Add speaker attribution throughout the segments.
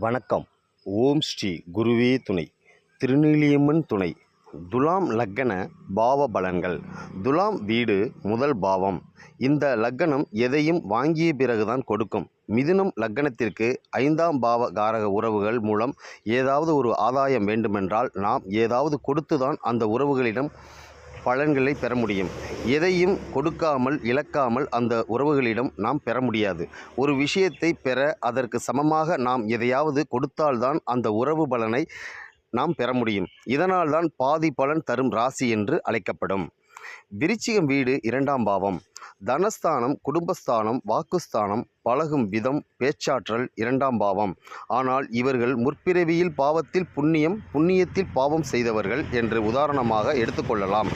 Speaker 1: வணக்கம். ஓம் ஸ்ரீ குருவே துணை. திருநீலியம்மன் துணை. துலாம் லக்கண பாவ பலன்கள். துலாம் வீடு முதல் பாவம். இந்த லக்கணம் எதையும் வாங்கிய பிறகுதான் கொடுக்கும். மிதுனம் லக்கணத்திற்கு 5ஆம் பாவ காரக உறவுகள் மூலம் ஏதாவது ஒரு ஆதாயம் வேண்டுமென்றால் நாம் ஏதாவது கொடுத்துதான் அந்த உறவுகளிடம் பலன்களை பெற முடியும். எதையும் கொடுக்காமல் இழக்காமல் அந்த உறவுகளிடம் நாம் பெற முடியாது. ஒரு விஷயத்தை பெற அதற்கு சமமாக நாம் எதையாவது கொடுத்தால்தான் அந்த உறவு பலனை நாம் பெற முடியும். இதனால்தான் பாதி பலன் தரும் ராசி என்று அழைக்கப்படும். விருச்சிகம் வீடு 2ஆம் பாவம். தனஸ்தானம், குடும்பஸ்தானம், வாக்குஸ்தானம், பழகும் விதம், பேச்சாற்றல் 2ஆம் பாவம். ஆனால் இவர்கள் முற்பிறவியில் பாவத்தில் புண்ணியம், புண்ணியத்தில் பாவம் செய்தவர்கள் என்று உதாரணமாக எடுத்துக்கொள்ளலாம்.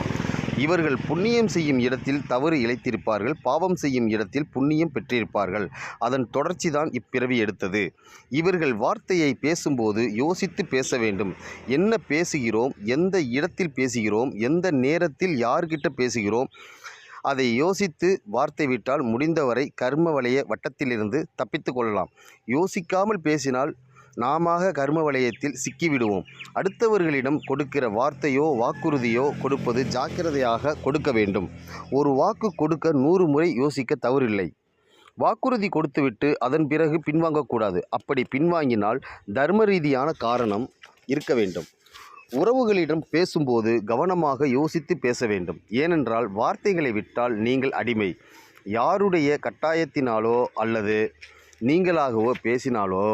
Speaker 1: இவர்கள் புண்ணியம் செய்யும் இடத்தில் தவறு இழைத்திருப்பார்கள், பாவம் செய்யும் இடத்தில் புண்ணியம் பெற்றிருப்பார்கள். அதன் தொடர்ச்சிதான் இப்பிறவி எடுத்தது. இவர்கள் வார்த்தையை பேசும்போது யோசித்து பேச வேண்டும். என்ன பேசுகிறோம், எந்த இடத்தில் பேசுகிறோம், எந்த நேரத்தில் யார்கிட்ட பேசுகிறோம், அதை யோசித்து வார்த்தை விட்டால் முடிந்தவரை கர்ம வலய வட்டத்திலிருந்து தப்பித்து கொள்ளலாம். யோசிக்காமல் பேசினால் நாம கர்ம வலயத்தில் சிக்கிவிடுவோம். அடுத்தவர்களிடம் கொடுக்கிற வார்த்தையோ வாக்குறுதியோ கொடுப்பது ஜாக்கிரதையாக கொடுக்க வேண்டும். ஒரு வாக்கு கொடுக்க 100 முறை யோசிக்க தவறில்லை. வாக்குறுதி கொடுத்துவிட்டு அதன் பிறகு பின்வாங்கக்கூடாது. அப்படி பின்வாங்கினால் தர்ம ரீதியான காரணம் இருக்க வேண்டும். உறவுகளிடம் பேசும்போது கவனமாக யோசித்து பேச வேண்டும். ஏனென்றால் வார்த்தைகளை விட்டால் நீங்கள் அடிமை. யாருடைய கட்டாயத்தினாலோ அல்லது நீங்களாகவோ பேசினாலோ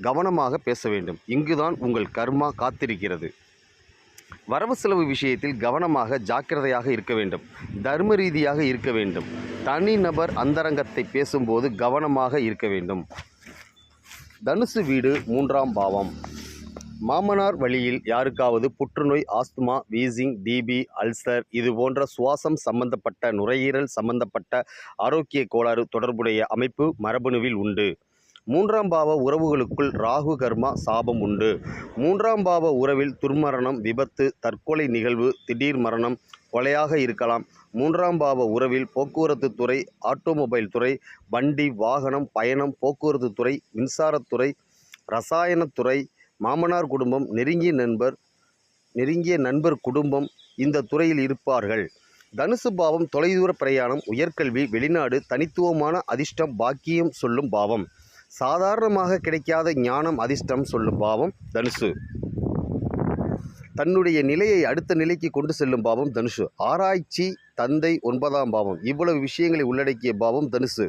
Speaker 1: கவனமாக பேச வேண்டும். இங்குதான் உங்கள் கர்மா காத்திருக்கிறது. வரவு செலவு விஷயத்தில் கவனமாக ஜாக்கிரதையாக இருக்க வேண்டும். தர்ம ரீதியாக இருக்க வேண்டும். தனிநபர் அந்தரங்கத்தை பேசும்போது கவனமாக இருக்க வேண்டும். தனுசு வீடு 3ஆம் பாவம். மாமனார் வழியில் யாருக்காவது புற்றுநோய், ஆஸ்துமா, வீசிங், டிபி, அல்சர் இது போன்ற சுவாசம் சம்பந்தப்பட்ட, நுரையீரல் சம்பந்தப்பட்ட ஆரோக்கிய கோளாறு தொடர்புடைய அமைப்பு மரபணுவில் உண்டு. 3ஆம் பாவ உறவுகளுக்குள் ராகு கர்மா சாபம் உண்டு. 3ஆம் பாவ உறவில் துர்மரணம், விபத்து, தற்கொலை நிகழ்வு, திடீர் மரணம், கொலையாக இருக்கலாம். 3ஆம் பாவ உறவில் போக்குவரத்து துறை, ஆட்டோமொபைல் துறை, வண்டி வாகனம், பயணம், போக்குவரத்து துறை, மின்சாரத்துறை, ரசாயனத்துறை, மாமனார் குடும்பம், நெருங்கிய நண்பர் குடும்பம் இந்த துறையில் இருப்பார்கள். தனுசு பாவம் தொலைதூர பிரயாணம், உயர்கல்வி, வெளிநாடு, தனித்துவமான அதிர்ஷ்டம், பாக்கியம் சொல்லும் பாவம். சாதாரணமாக கிடைக்காத ஞானம், அதிர்ஷ்டம் சொல்லும் பாவம் தனுசு. தன்னுடைய நிலையை அடுத்த நிலைக்கு கொண்டு செல்லும் பாவம் தனுசு. ஆராய்ச்சி, தந்தை 9ஆம் பாவம். இவ்வளவு விஷயங்களை உள்ளடக்கிய பாவம் தனுசு.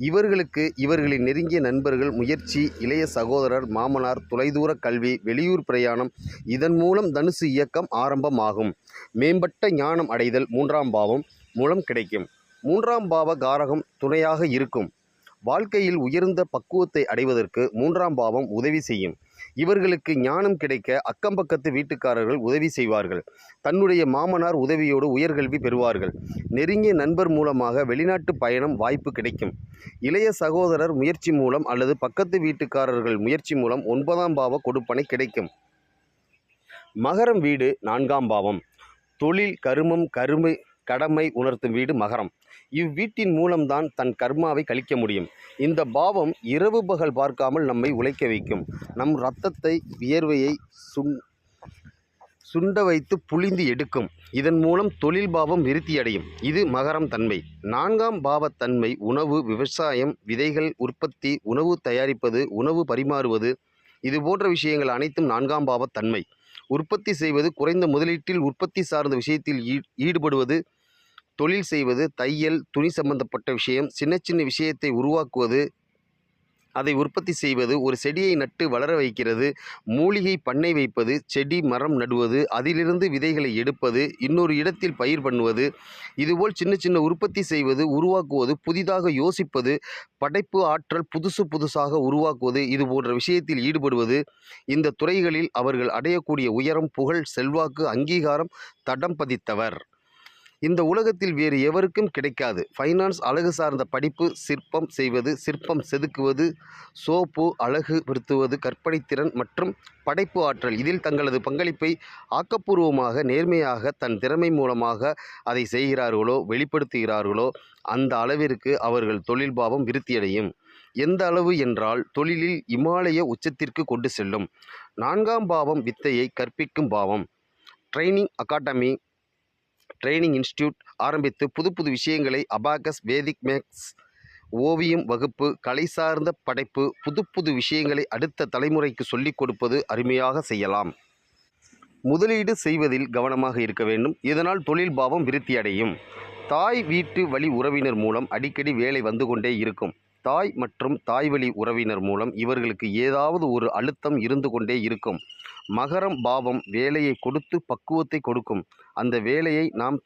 Speaker 1: இவர்களுக்கு இவர்களின் நெருங்கிய நண்பர்கள், முயற்சி, இளைய சகோதரர், மாமனார், தொலைதூர கல்வி, வெளியூர் பிரயாணம் இதன் மூலம் தனுசு இயக்கம் ஆரம்பமாகும். மேம்பட்ட ஞானம் அடைதல் 3ஆம் பாவம் மூலம் கிடைக்கும். 3ஆம் பாவ காரகம் துணையாக இருக்கும். வாழ்க்கையில் உயர்ந்த பக்குவத்தை அடைவதற்கு 3ஆம் பாவம் உதவி செய்யும். இவர்களுக்கு ஞானம் கிடைக்க அக்கம்பக்கத்து வீட்டுக்காரர்கள் உதவி செய்வார்கள். தன்னுடைய மாமனார் உதவியோடு உயர்கல்வி பெறுவார்கள். நெருங்கிய நண்பர் மூலமாக வெளிநாட்டு பயணம் வாய்ப்பு கிடைக்கும். இளைய சகோதரர் முயற்சி மூலம் அல்லது பக்கத்து வீட்டுக்காரர்கள் முயற்சி மூலம் 9ஆம் பாவ கொடுப்பனை கிடைக்கும். மகரம் வீடு 4ஆம் பாவம். தொழில், கருமம், கடமை உணர்த்தும் வீடு மகரம். இவ்வீட்டின் மூலம்தான் தன் கர்மாவை கழிக்க முடியும். இந்த பாவம் இரவு பகல் பார்க்காமல் நம்மை உழைக்க வைக்கும். நம் இரத்தத்தை, வியர்வையை சுண்ட வைத்து புழிந்து எடுக்கும். இதன் மூலம் தொழில் பாவம் விருத்தியடையும். இது மகரம் தன்மை. 4ஆம் பாவத்தன்மை உணவு, விவசாயம், விதைகள் உற்பத்தி, உணவு தயாரிப்பது, உணவு பரிமாறுவது இது போன்ற விஷயங்கள் அனைத்தும் 4ஆம் பாவத்தன்மை. உற்பத்தி செய்வது, குறைந்த முதலீட்டில் உற்பத்தி சார்ந்த விஷயத்தில் ஈடுபடுவது, தொழில் செய்வது, தையல், துணி சம்பந்தப்பட்ட விஷயம், சின்ன சின்ன விஷயத்தை உருவாக்குவது, அதை உற்பத்தி செய்வது, ஒரு செடியை நட்டு வளர வைக்கிறது, மூலிகை பண்ணை வைப்பது, செடி மரம் நடுவது, அதிலிருந்து விதைகளை எடுப்பது, இன்னொரு இடத்தில் பயிர் பண்ணுவது, இதுபோல் சின்ன சின்ன உற்பத்தி செய்வது, உருவாக்குவது, புதிதாக யோசிப்பது, படைப்பு ஆற்றல் புதுசாக உருவாக்குவது இது போன்ற விஷயத்தில் ஈடுபடுவது. இந்த துறைகளில் அவர்கள் அடையக்கூடிய உயரம், புகழ், செல்வாக்கு, அங்கீகாரம் தடம் பதித்தவர் இந்த உலகத்தில் வேறு எவருக்கும் கிடைக்காது. ஃபைனான்ஸ், அழகு சார்ந்த படிப்பு, சிற்பம் செய்வது, சிற்பம் செதுக்குவது, சோப்பு, அழகு படுத்துவது, கற்பனைத்திறன் மற்றும் படைப்பு ஆற்றல் இதில் தங்களது பங்களிப்பை ஆக்கப்பூர்வமாக, நேர்மையாக, தன் திறமை மூலமாக அதை செய்கிறார்களோ, வெளிப்படுத்துகிறார்களோ அந்த அளவிற்கு அவர்கள் தொழில் பாவம் விருத்தியடையும். எந்த அளவு என்றால் தொழிலில் இமாலய உச்சத்திற்கு கொண்டு செல்லும். 4ஆம் பாவம் வித்தையை கற்பிக்கும் பாவம். ட்ரைனிங் அகாடமி, ட்ரைனிங் இன்ஸ்டிடியூட் ஆரம்பித்து புது புது விஷயங்களை அபாகஸ், வேதிக் மேக்ஸ், ஓவியம் வகுப்பு, கலை சார்ந்த படைப்பு, புது புது விஷயங்களை அடுத்த தலைமுறைக்கு சொல்லிக் கொடுப்பது அருமையாக செய்யலாம். முதலீடு செய்வதில் கவனமாக இருக்க வேண்டும். இதனால் தொழில் பாவம் விருத்தியடையும். தாய் வீட்டு வழி உறவினர் மூலம் அடிக்கடி வேலை வந்து கொண்டே இருக்கும். தாய் மற்றும் தாய் வழி உறவினர் மூலம் இவர்களுக்கு ஏதாவது ஒரு அழுத்தம் இருந்து கொண்டே இருக்கும். மகரம் பாவம் வேலையை கொடுத்து பக்குவத்தை கொடுக்கும். அந்த வேலையை நாம்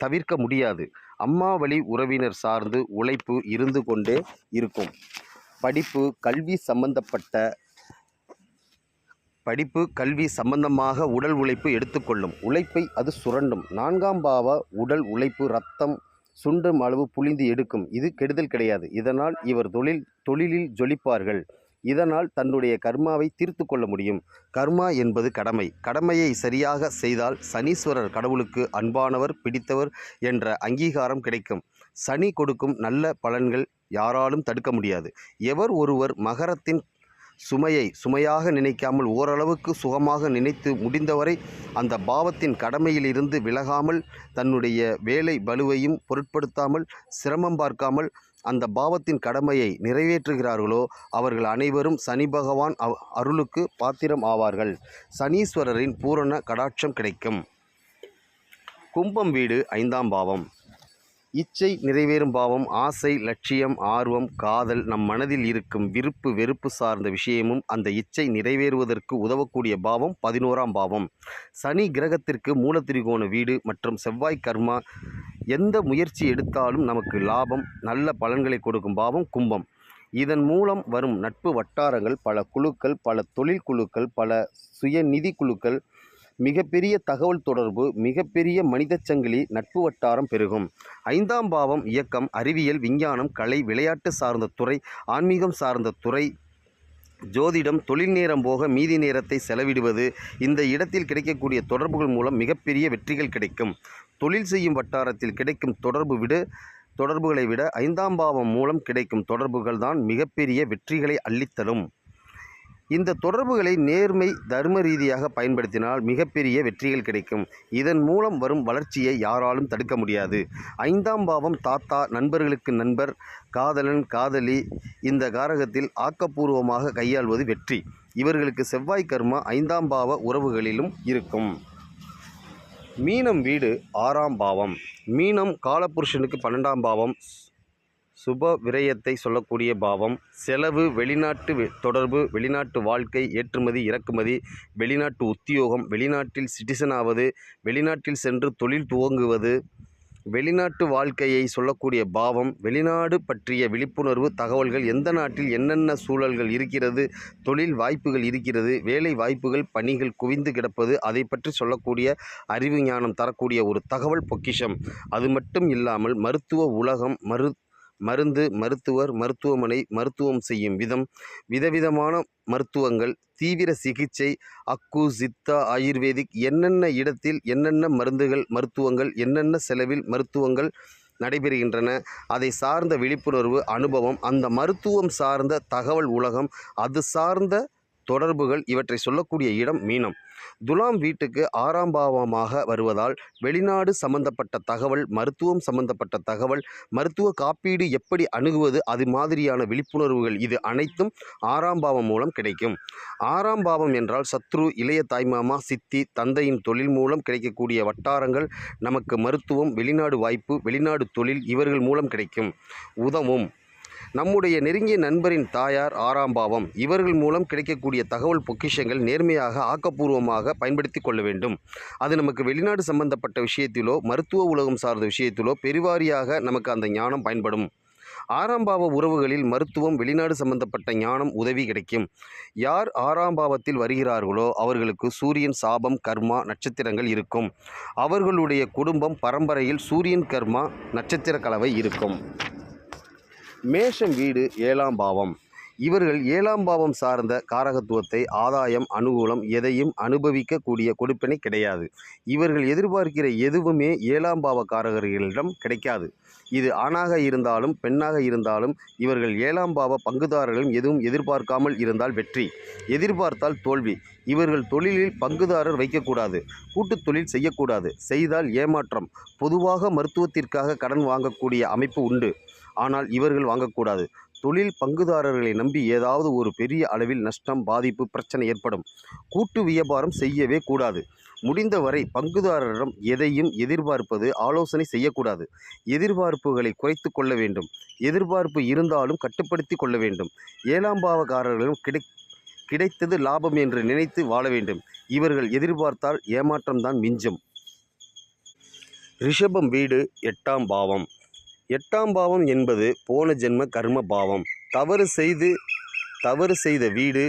Speaker 1: தவிர்க்க முடியாது. அம்மா வழி உறவினர் சார்ந்து உழைப்பு இருந்து கொண்டே இருக்கும். படிப்பு கல்வி சம்பந்தமாக உடல் உழைப்பு எடுத்துக்கொள்ளும். உழைப்பை அது சுரண்டும். 4ஆம் பாவ உடல் உழைப்பு ரத்தம் சுண்டும் அளவு புழிந்து எடுக்கும். இது கெடுதல் கிடையாது. இதனால் இவர் தொழிலில் ஜொலிப்பார்கள். இதனால் தன்னுடைய கர்மாவை தீர்த்து கொள்ள முடியும். கர்மா என்பது கடமை. கடமையை சரியாக செய்தால் சனீஸ்வரர் கடவுளுக்கு அன்பானவர், பிடித்தவர் என்ற அங்கீகாரம் கிடைக்கும். சனி கொடுக்கும் நல்ல பலன்கள் யாராலும் தடுக்க முடியாது. எவர் ஒருவர் மகரத்தின் சுமையாக நினைக்காமல் ஓரளவுக்கு சுகமாக நினைத்து முடிந்தவரை அந்த பாவத்தின் கடமையிலிருந்து விலகாமல் தன்னுடைய வேலை பளுவையும் பொருட்படுத்தாமல் சிரமம் பார்க்காமல் அந்த பாவத்தின் கடமையை நிறைவேற்றுகிறார்களோ அவர்கள் அனைவரும் சனி பகவான் அருளுக்கு பாத்திரம் ஆவார்கள். சனீஸ்வரரின் பூரண கடாட்சம் கிடைக்கும். கும்பம் வீடு 5ஆம் பாவம். இச்சை நிறைவேறும் பாவம். ஆசை, லட்சியம், ஆர்வம், காதல், நம் மனதில் இருக்கும் விருப்பு வெறுப்பு சார்ந்த விஷயமும் அந்த இச்சை நிறைவேறுவதற்கு உதவக்கூடிய பாவம் 11ஆம் பாவம். சனி கிரகத்திற்கு மூலத்திரிகோண வீடு மற்றும் செவ்வாய் கர்மா. எந்த முயற்சி எடுத்தாலும் நமக்கு லாபம், நல்ல பலன்களை கொடுக்கும் பாவம் கும்பம். இதன் மூலம் வரும் நட்பு வட்டாரங்கள், பல குழுக்கள், பல தொழில் குழுக்கள், பல சுயநிதி குழுக்கள், மிகப்பெரிய தகவல் தொடர்பு, மிகப்பெரிய மனித சங்கிலி, நட்பு வட்டாரம் பெருகும். 5ஆம் பாவம் இயக்கம், அறிவியல், விஞ்ஞானம், கலை, விளையாட்டு சார்ந்த துறை, ஆன்மீகம் சார்ந்த துறை, ஜோதிடம், தொழில் நேரம் போக மீதி நேரத்தை செலவிடுவது. இந்த இடத்தில் கிடைக்கக்கூடிய தொடர்புகள் மூலம் மிகப்பெரிய வெற்றிகள் கிடைக்கும். தொழில் செய்யும் வட்டாரத்தில் கிடைக்கும் தொடர்புகளை விட 5ஆம் பாவம் மூலம் கிடைக்கும் தொடர்புகள் தான் மிகப்பெரிய வெற்றிகளை அள்ளித்தரும். இந்த தொடர்புகளை நேர்மை தர்ம ரீதியாக பயன்படுத்தினால் மிகப்பெரிய வெற்றிகள் கிடைக்கும். இதன் மூலம் வரும் வளர்ச்சியை யாராலும் தடுக்க முடியாது. 5ஆம் பாவம் தாத்தா, நண்பர்களுக்கு நண்பர், காதலன், காதலி. இந்த காரகத்தில் ஆக்கப்பூர்வமாக கையாள்வது வெற்றி. இவர்களுக்கு செவ்வாய் கர்மா 5ஆம் பாவ உறவுகளிலும் இருக்கும். மீனம் வீடு 6ஆம் பாவம். மீனம் காலபுருஷனுக்கு 12ஆம் பாவம். சுப விரயத்தை சொல்லக்கூடிய பாவம். செலவு, வெளிநாட்டு தொடர்பு, வெளிநாட்டு வாழ்க்கை, ஏற்றுமதி இறக்குமதி, வெளிநாட்டு உத்தியோகம், வெளிநாட்டில் சிட்டிசன் ஆவது, வெளிநாட்டில் சென்று தொழில் துவங்குவது, வெளிநாட்டு வாழ்க்கையை சொல்லக்கூடிய பாவம். வெளிநாடு பற்றிய விழிப்புணர்வு தகவல்கள், எந்த நாட்டில் என்னென்ன சூழல்கள் இருக்கிறது, தொழில் வாய்ப்புகள் இருக்கிறது, வேலை வாய்ப்புகள், பணிகள் குவிந்து கிடப்பது, அதை பற்றி சொல்லக்கூடிய அறிவு ஞானம் தரக்கூடிய ஒரு தகவல் பொக்கிஷம். அது மட்டும் இல்லாமல் மருத்துவ உலகம், மருந்து, மருத்துவர், மருத்துவமனை, மருத்துவம் செய்யும் விதம், விதவிதமான மருத்துவங்கள், தீவிர சிகிச்சை, அக்கு, சித்தா, ஆயுர்வேதிக், என்னென்ன இடத்தில் என்னென்ன மருந்துகள், மருத்துவங்கள், என்னென்ன செலவில் மருத்துவங்கள் நடைபெறுகின்றன, அதை சார்ந்த விழிப்புணர்வு, அனுபவம், அந்த மருத்துவம் சார்ந்த தகவல் உலகம், அது சார்ந்த தொடர்புகள், இவற்றை சொல்லக்கூடிய இடம் மீனம். துலாம் வீட்டுக்கு 6ஆம் பாவமாக வருவதால் வெளிநாடு சம்பந்தப்பட்ட தகவல், மருத்துவம் சம்பந்தப்பட்ட தகவல், மருத்துவ காப்பீடு எப்படி அணுகுவது, அது மாதிரியான விழிப்புணர்வுகள், இது அனைத்தும் 6ஆம் பாவம் மூலம் கிடைக்கும். 6ஆம் பாவம் என்றால் சத்ரு, இளைய தாய்மாமா, சித்தி, தந்தையின் தொழில் மூலம் கிடைக்கக்கூடிய வட்டாரங்கள், நமக்கு மருத்துவம், வெளிநாடு வாய்ப்பு, வெளிநாடு தொழில் இவர்கள் மூலம் கிடைக்கும், உதவும். நம்முடைய நெருங்கிய நண்பரின் தாயார் 6ஆம் பாவம். இவர்கள் மூலம் கிடைக்கக்கூடிய தகவல் பொக்கிஷங்கள் நேர்மையாக ஆக்கப்பூர்வமாக பயன்படுத்தி கொள்ள வேண்டும். அது நமக்கு வெளிநாடு சம்பந்தப்பட்ட விஷயத்திலோ மருத்துவ உலகம் சார்ந்த விஷயத்திலோ பெருவாரியாக நமக்கு அந்த ஞானம் பயன்படும். 6ஆம் பாவ உறவுகளில் மருத்துவம், வெளிநாடு சம்பந்தப்பட்ட ஞானம், உதவி கிடைக்கும். யார் 6ஆம் பாவத்தில் வருகிறார்களோ அவர்களுக்கு சூரியன் சாபம், கர்மா, நட்சத்திரங்கள் இருக்கும். அவர்களுடைய குடும்பம் பரம்பரையில் சூரியன் கர்மா நட்சத்திர கலவை இருக்கும். மேஷம் வீடு 7ஆம் பாவம். இவர்கள் 7ஆம் பாவம் சார்ந்த காரகத்துவத்தை ஆதாயம் அனுகூலம் எதையும் அனுபவிக்கக்கூடிய கொடுப்பினை கிடையாது. இவர்கள் எதிர்பார்க்கிற எதுவுமே 7ஆம் பாவ காரகர்களிடம் கிடைக்காது. இது ஆணாக இருந்தாலும் பெண்ணாக இருந்தாலும் இவர்கள் 7ஆம் பாவ பங்குதாரர்களும் எதுவும் எதிர்பார்க்காமல் இருந்தால் வெற்றி, எதிர்பார்த்தால் தோல்வி. இவர்கள் தொழிலில் பங்குதாரர் வைக்கக்கூடாது, கூட்டுத் தொழில் செய்யக்கூடாது, செய்தால் ஏமாற்றம். பொதுவாக மருத்துவத்திற்காக கடன் வாங்கக்கூடிய அமைப்பு உண்டு, ஆனால் இவர்கள் வாங்கக்கூடாது. தொழில் பங்குதாரர்களை நம்பி ஏதாவது ஒரு பெரிய அளவில் நஷ்டம், பாதிப்பு, பிரச்சனை ஏற்படும். கூட்டு வியாபாரம் செய்யவே கூடாது. முடிந்தவரை பங்குதாரரிடம் எதையும் எதிர்பார்ப்பது ஆலோசனை செய்யக்கூடாது. எதிர்பார்ப்புகளை குறைத்து கொள்ள வேண்டும். எதிர்பார்ப்பு இருந்தாலும் கட்டுப்படுத்தி கொள்ள வேண்டும். 7ஆம் பாவக்காரர்களும் கிடைத்தது லாபம் என்று நினைத்து வாழ வேண்டும். இவர்கள் எதிர்பார்த்தால் ஏமாற்றம்தான் மிஞ்சும். ரிஷபம் வீடு 8ஆம் பாவம். 8ஆம் பாவம் என்பது போன ஜென்ம கர்ம பாவம். தவறு செய்த வீடு,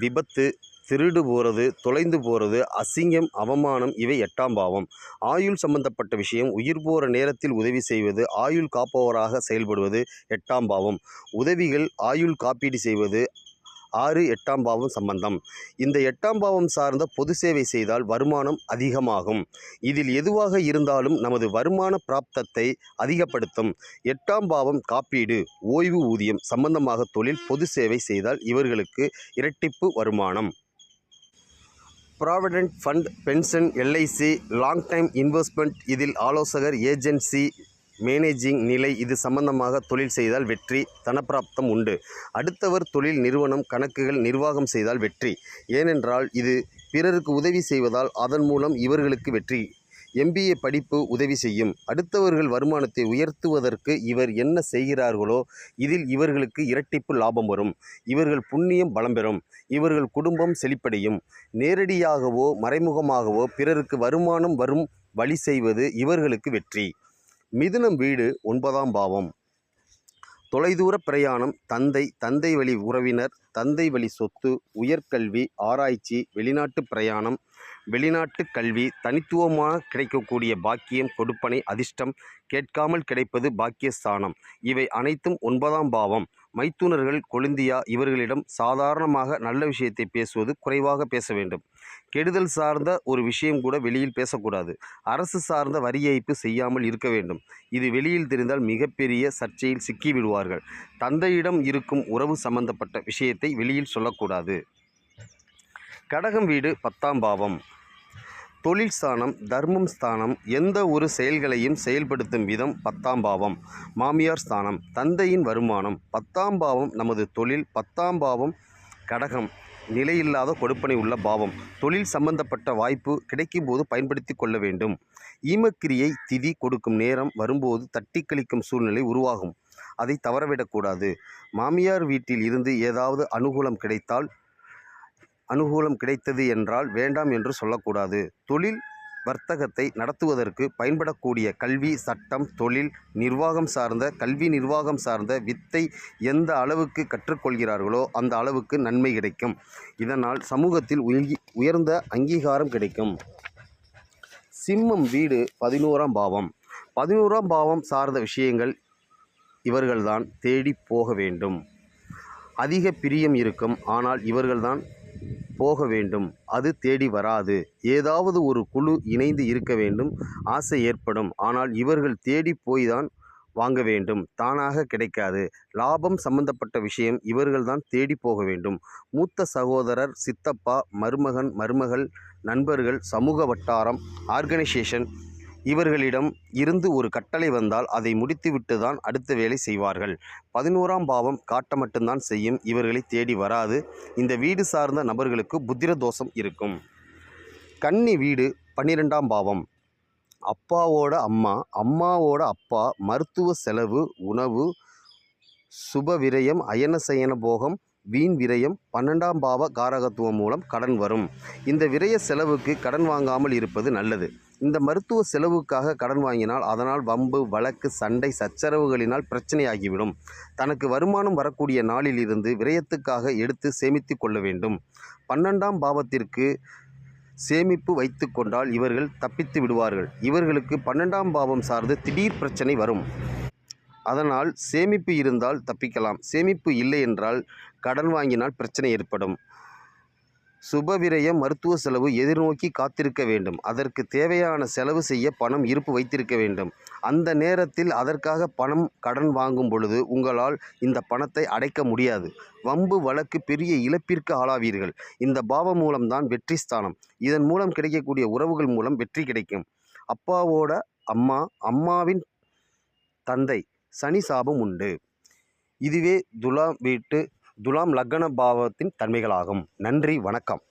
Speaker 1: விபத்து, திருடு போகிறது, தொலைந்து போகிறது, அசிங்கம், அவமானம் இவை 8ஆம் பாவம். ஆயுள் சம்பந்தப்பட்ட விஷயம், உயிர் போகிற நேரத்தில் உதவி செய்வது, ஆயுள் காப்பவராக செயல்படுவது 8ஆம் பாவம். உதவிகள், ஆயுள் காப்பீடு செய்வது 6, 8ஆம் பாவம் சம்பந்தம். இந்த 8ஆம் பாவம் சார்ந்த பொது சேவை செய்தால் வருமானம் அதிகமாகும். இதில் எதுவாக இருந்தாலும் நமது வருமான பிராப்தத்தை அதிகப்படுத்தும். 8ஆம் பாவம் காப்பீடு, ஓய்வு ஊதியம் சம்பந்தமாக தொழில், பொது சேவை செய்தால் இவர்களுக்கு இரட்டிப்பு வருமானம். Provident fund, pension, LIC, long time investment, இதில் ஆலோசகர், ஏஜென்சி, மேனேஜிங் நிலை இது சம்பந்தமாக தொழில் செய்தால் வெற்றி, தனப்பிராப்தம் உண்டு. அடுத்தவர் தொழில், நிறுவனம், கணக்குகள் நிர்வாகம் செய்தால் வெற்றி. ஏனென்றால் இது பிறருக்கு உதவி செய்வதால் அதன் மூலம் இவர்களுக்கு வெற்றி. MBA படிப்பு உதவி செய்யும். அடுத்தவர்கள் வருமானத்தை உயர்த்துவதற்கு இவர் என்ன செய்கிறார்களோ இதில் இவர்களுக்கு இரட்டிப்பு லாபம் வரும். இவர்கள் புண்ணியம் பலம் பெறும். இவர்கள் குடும்பம் செழிப்படையும். நேரடியாகவோ மறைமுகமாகவோ பிறருக்கு வருமானம் வரும் வழி செய்வது இவர்களுக்கு வெற்றி. மிதுனம் வீடு 9ஆம் பாவம். தொலைதூர பிரயாணம், தந்தை வழி உறவினர், தந்தை வழி சொத்து, உயர்கல்வி, ஆராய்ச்சி, வெளிநாட்டு பிரயாணம், வெளிநாட்டு கல்வி, தனித்துவமாக கிடைக்கக்கூடிய பாக்கியம், கொடுப்பனை, அதிர்ஷ்டம், கேட்காமல் கிடைப்பது பாக்கியஸ்தானம். இவை அனைத்தும் 9ஆம் பாவம். மைத்துனர்கள், கொழுந்தியா இவர்களிடம் சாதாரணமாக நல்ல விஷயத்தை பேசுவது குறைவாக பேச வேண்டும். கெடுதல் சார்ந்த ஒரு விஷயம் கூட வெளியில் பேசக்கூடாது. அரசு சார்ந்த வரி ஏய்ப்பு செய்யாமல் இருக்க வேண்டும். இது வெளியில் தெரிந்தால் மிகப்பெரிய சர்ச்சையில் சிக்கிவிடுவார்கள். தந்தையிடம் இருக்கும் உறவு சம்பந்தப்பட்ட விஷயத்தை வெளியில் சொல்லக்கூடாது. கடகம் வீடு 10ஆம் பாவம். தொழில் ஸ்தானம், தர்மம் ஸ்தானம், எந்த ஒரு செயல்களையும் செயல்படுத்தும் விதம் 10ஆம் பாவம். மாமியார் ஸ்தானம், தந்தையின் வருமானம். 10ஆம் பாவம் நமது தொழில். 10ஆம் பாவம் கடகம், நிலையில்லாத கொடுப்பனை உள்ள பாவம். தொழில் சம்பந்தப்பட்ட வாய்ப்பு கிடைக்கும் போது பயன்படுத்தி கொள்ள வேண்டும். ஈமக்கிரியை திதி கொடுக்கும் நேரம் வரும்போது தட்டி கழிக்கும் சூழ்நிலை உருவாகும். அதை தவறவிடக்கூடாது. மாமியார் வீட்டில் இருந்து ஏதாவது அனுகூலம் கிடைத்தது என்றால் வேண்டாம் என்று சொல்லக்கூடாது. தொழில் வர்த்தகத்தை நடத்துவதற்கு பயன்படக்கூடிய கல்வி, சட்டம், தொழில், கல்வி நிர்வாகம் சார்ந்த வித்தை எந்த அளவுக்கு கற்றுக்கொள்கிறார்களோ அந்த அளவுக்கு நன்மை கிடைக்கும். இதனால் சமூகத்தில் உயர்ந்த அங்கீகாரம் கிடைக்கும். சிம்மம் வீடு 11ஆம் பாவம். 11ஆம் பாவம் சார்ந்த விஷயங்கள் இவர்கள்தான் தேடி போக வேண்டும். அதிக பிரியம் இருக்கும். ஆனால் இவர்கள்தான் போக வேண்டும். அது தேடி வராது. ஏதாவது ஒரு குழு இணைந்து இருக்க வேண்டும். ஆசை ஏற்படும். ஆனால் இவர்கள் தேடி போய்தான் வாங்க வேண்டும். தானாக கிடைக்காது. லாபம் சம்பந்தப்பட்ட விஷயம் இவர்கள்தான் தேடி போக வேண்டும். மூத்த சகோதரர், சித்தப்பா, மருமகன், மருமகள், நண்பர்கள், சமூக வட்டாரம், ஆர்கனைசேஷன் இவர்களிடம் இருந்து ஒரு கட்டளை வந்தால் அதை முடித்துவிட்டு தான் அடுத்த வேலை செய்வார்கள். 11ஆம் பாவம் காட்ட மட்டும்தான் செய்யும். இவர்களை தேடி வராது. இந்த வீடு சார்ந்த நபர்களுக்கு புத்திர தோஷம் இருக்கும். கன்னி வீடு 12ஆம் பாவம். அப்பாவோட அம்மா, அம்மாவோட அப்பா, மருத்துவ செலவு, உணவு, சுப விரயம், அயன சயன போகம், வீண் விரயம், 12ஆம் பாவ காரகத்துவம் மூலம் கடன் வரும். இந்த விரய செலவுக்கு கடன் வாங்காமல் இருப்பது நல்லது. இந்த மருத்துவ செலவுக்காக கடன் வாங்கினால் அதனால் வம்பு, வழக்கு, சண்டை, சச்சரவுகளினால் பிரச்சனையாகிவிடும். தனக்கு வருமானம் வரக்கூடிய நாளில் இருந்து விரயத்துக்காக எடுத்து சேமித்து கொள்ள வேண்டும். 12ஆம் பாவத்திற்கு சேமிப்பு வைத்து கொண்டால் இவர்கள் தப்பித்து விடுவார்கள். இவர்களுக்கு 12ஆம் பாவம் சார்ந்து திடீர் பிரச்சனை வரும். அதனால் சேமிப்பு இருந்தால் தப்பிக்கலாம். சேமிப்பு இல்லை என்றால் கடன் வாங்கினால் பிரச்சனை ஏற்படும். சுபவிரயம், மருத்துவ செலவு எதிர்நோக்கி காத்திருக்க வேண்டும். அதற்கு தேவையான செலவு செய்ய பணம் இருப்பு வைத்திருக்க வேண்டும். அந்த நேரத்தில் அதற்காக பணம் கடன் வாங்கும் பொழுது உங்களால் இந்த பணத்தை அடைக்க முடியாது. வம்பு வழக்கு, பெரிய இழப்பிற்கு ஆளாவீர்கள். இந்த பாவம் மூலம்தான் வெற்றி ஸ்தானம். இதன் மூலம் கிடைக்கக்கூடிய உறவுகள் மூலம் வெற்றி கிடைக்கும். அப்பாவோட அம்மா, அம்மாவின் தந்தை சனி சாபம் உண்டு. இதுவே துலாம் லக்ன பாவத்தின் தன்மைகளாகும். நன்றி, வணக்கம்.